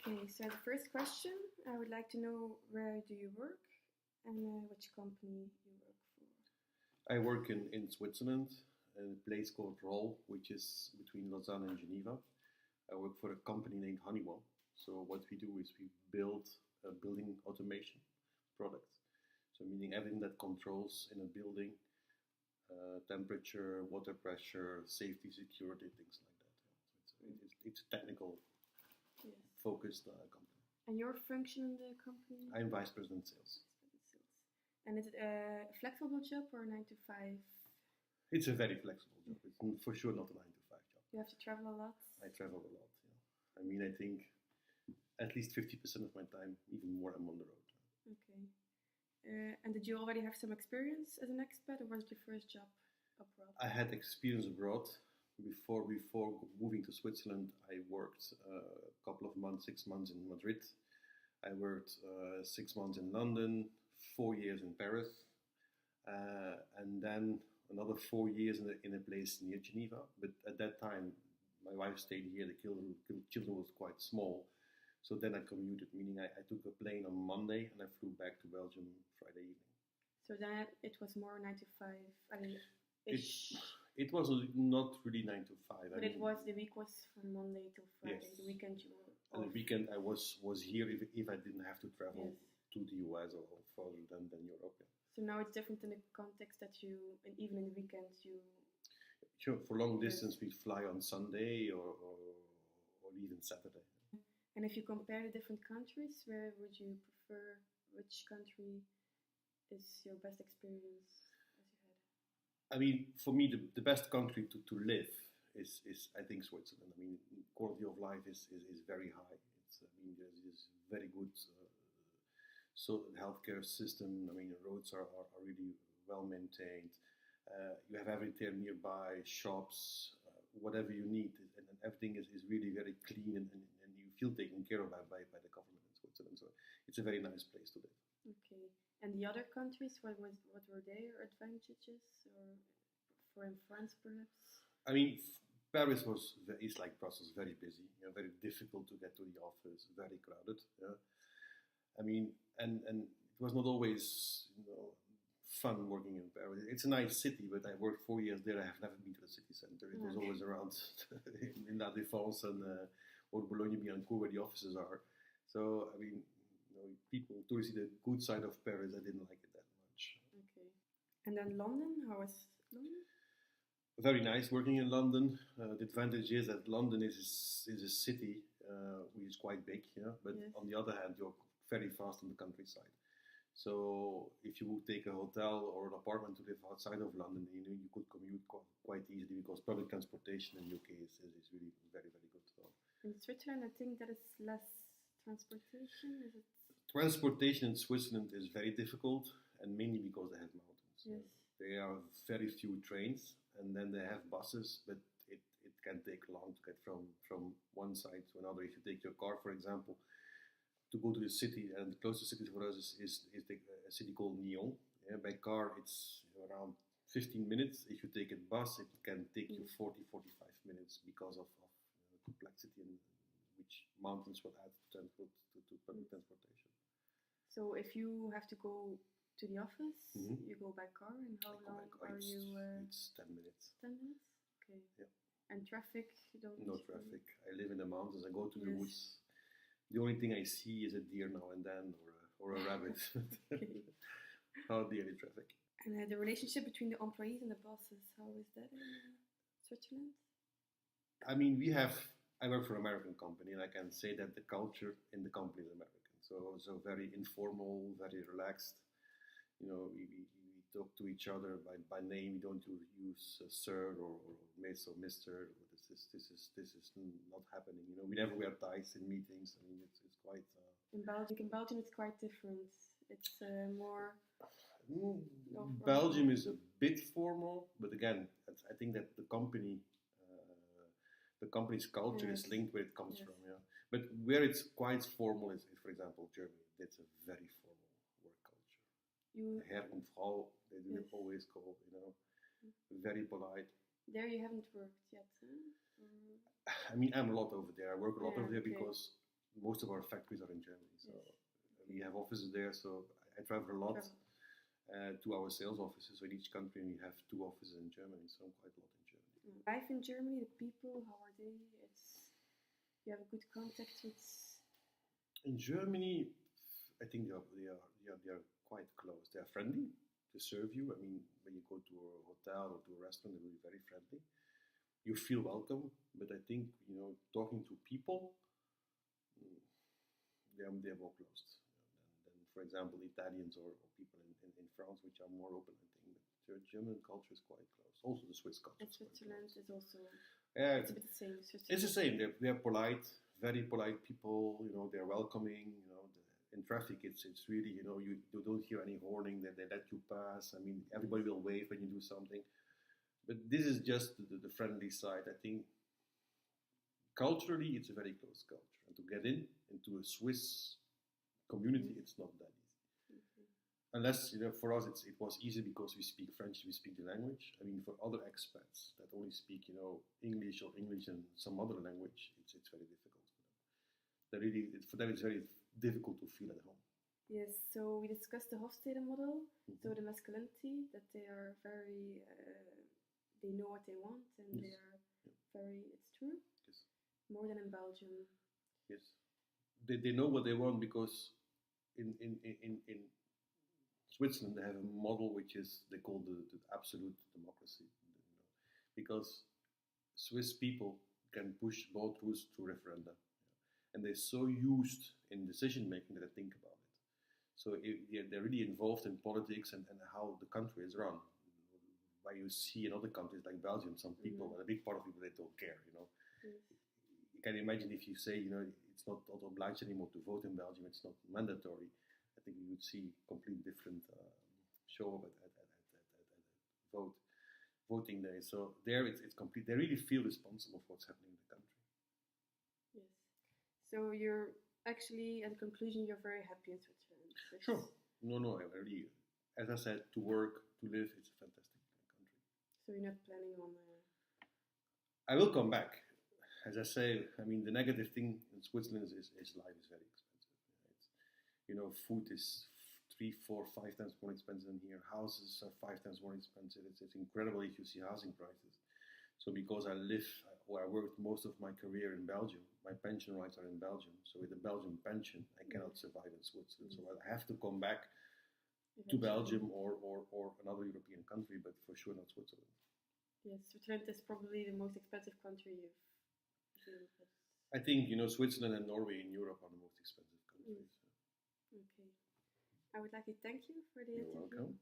Okay, so the first question, I would like to know where do you work and which company you work for. I work in Switzerland, in a place called Roll, which is between Lausanne and Geneva. I work for a company named Honeywell. So what we do is we build building automation products. So meaning everything that controls in a building, temperature, water pressure, safety, security, things like that. Yeah. So it's a technical Yes. focused company. And your function in the company? I'm vice president sales. And is it a flexible job or 9 to 5? It's a very flexible job. It's for sure not a 9 to 5 job. You have to travel a lot? I travel a lot. Yeah. I mean, I think at least 50% of my time, even more, I'm on the road. Okay. And did you already have some experience as an expat, or was it your first job abroad? I had experience abroad. Before moving to Switzerland, I worked a couple of months, 6 months in Madrid. I worked 6 months in London, 4 years in Paris, and then another 4 years in a place near Geneva. But at that time, my wife stayed here. The children was quite small. So then I commuted, meaning I took a plane on Monday and I flew back to Belgium Friday evening. So then it was more 9 to 5, I mean, ish. It was not really 9 to 5. But the week was from Monday till Friday. Yes. The weekend you were off. And the weekend I was here if I didn't have to travel to the US or further than Europe. Yeah. So now it's different in the context that and even in the weekends you... Sure, for long distance we fly on Sunday or even Saturday. And if you compare the different countries, where would you prefer, which country is your best experience as you had? I mean, for me, the best country to live is I think Switzerland. I mean, quality of life is very high. There's this very good healthcare system. I mean, the roads are really well maintained. You have everything nearby, shops, whatever you need, and everything is really very clean and you feel taken care of by the government in Switzerland. So it's a very nice place to live. Okay. And the other countries, what were their advantages, or in France perhaps? I mean, Paris is like Brussels, very busy, very difficult to get to the office, very crowded. Yeah. I mean, and it was not always fun working in Paris. It's a nice city, but I worked 4 years there. I have never been to the city center. It was always around in La Défense and or Boulogne-Billancourt, where the offices are. So, I mean, people see the good side of Paris. I didn't like it that much. Okay. And then London, how was London? Very nice working in London. The advantage is that London is a city which is quite big, but on the other hand, you're very fast on the countryside. So if you would take a hotel or an apartment to live outside of London, you could commute quite easily because public transportation in the UK is really very, very good. So. In Switzerland, I think that is less transportation. Is it? Transportation in Switzerland is very difficult, and mainly because they have mountains. Yes. There are very few trains, and then they have buses, but it can take long to get from one side to another. If you take your car, for example, to go to the city, and the closest city for us is a city called Nyon. Yeah, by car, it's around 15 minutes. If you take a bus, it can take you 40, 45 minutes because of complexity and which mountains will add to public transportation. So if you have to go to the office, you go by car, and how long are you? It's 10 minutes. 10 minutes? Okay. Yeah. And traffic? No traffic. I live in the mountains. I go to the woods. The only thing I see is a deer now and then, or a rabbit. Hardly any traffic. And the relationship between the employees and the bosses, how is that in Switzerland? I mean, I work for an American company, and I can say that the culture in the company is American. So very informal, very relaxed. We talk to each other by name. We don't use sir or miss or mister. This is not happening. We never wear ties in meetings. I mean, it's quite. In Belgium, it's quite different. It's more. Belgium is a bit formal, but again, I think that the company's culture is linked where it comes from. Yeah, but where it's quite formal is, for example, Germany. It's a very formal work culture. Herr und Frau, they do always call. Very polite. There you haven't worked yet, huh? I mean, I'm a lot over there. I work a lot over there because most of our factories are in Germany. So Yes. we have offices there. So I travel a lot Travel. to our sales offices. So in each country we have 2 offices in Germany. So I'm quite a lot in Germany. Life in Germany, the people, how are they? You have a good contact with. In Germany, I think they are quite close. They are friendly. They serve you. I mean, when you go to a hotel or to a restaurant, they're very friendly. You feel welcome. But I think talking to people, they're more closed than for example, Italians or people in France, which are more open. I think the German culture is quite close. Also, the Swiss culture. And Switzerland is also. Yeah, It's a bit the same. it's the same. They're polite, very polite people. They're welcoming. In traffic, it's really you don't hear any warning that they let you pass. I mean, everybody will wave when you do something. But this is just the friendly side. I think culturally, it's a very close culture, and to get into a Swiss community, it's not that easy. Okay. Unless for us, it was easy because we speak French, we speak the language. I mean, for other expats that only speak English or English and some other language, it's very difficult for them. For them, it's very difficult to feel at home. Yes, so we discussed the Hofstede model, Mm-hmm. so the masculinity, that they are very, they know what they want, and Yes. they are very, it's true, Yes. more than in Belgium. Yes. They know what they want because in Switzerland they have a model which is they call the absolute democracy, because Swiss people can push law through referenda, and they're so used in decision making that they think about it. So they're really involved in politics and how the country is run. Why you see in other countries like Belgium, some people, a big part of people, they don't care. Yes. You can imagine if you say, it's not obliged anymore to vote in Belgium, it's not mandatory. I think you would see complete different show up at voting day. So there it's complete. They really feel responsible for what's happening in the country. Yes. So you're actually, at the conclusion, you're very happy in Switzerland. Sure. No, I really, as I said, to work, to live, it's a fantastic country. So you're not planning on. I will come back. As I say, I mean, the negative thing in Switzerland is life is very expensive. Food is 3, 4, 5 times more expensive than here. Houses are 5 times more expensive. It's incredible if you see housing prices. So because I worked most of my career in Belgium, my pension rights are in Belgium. So with a Belgian pension, I cannot survive in Switzerland. So I have to come back to Belgium or another European country, but for sure not Switzerland. Yes, Switzerland is probably the most expensive country you've been with. I think Switzerland and Norway in Europe are the most expensive countries. Okay. I would like to thank you for the You're interview. welcome.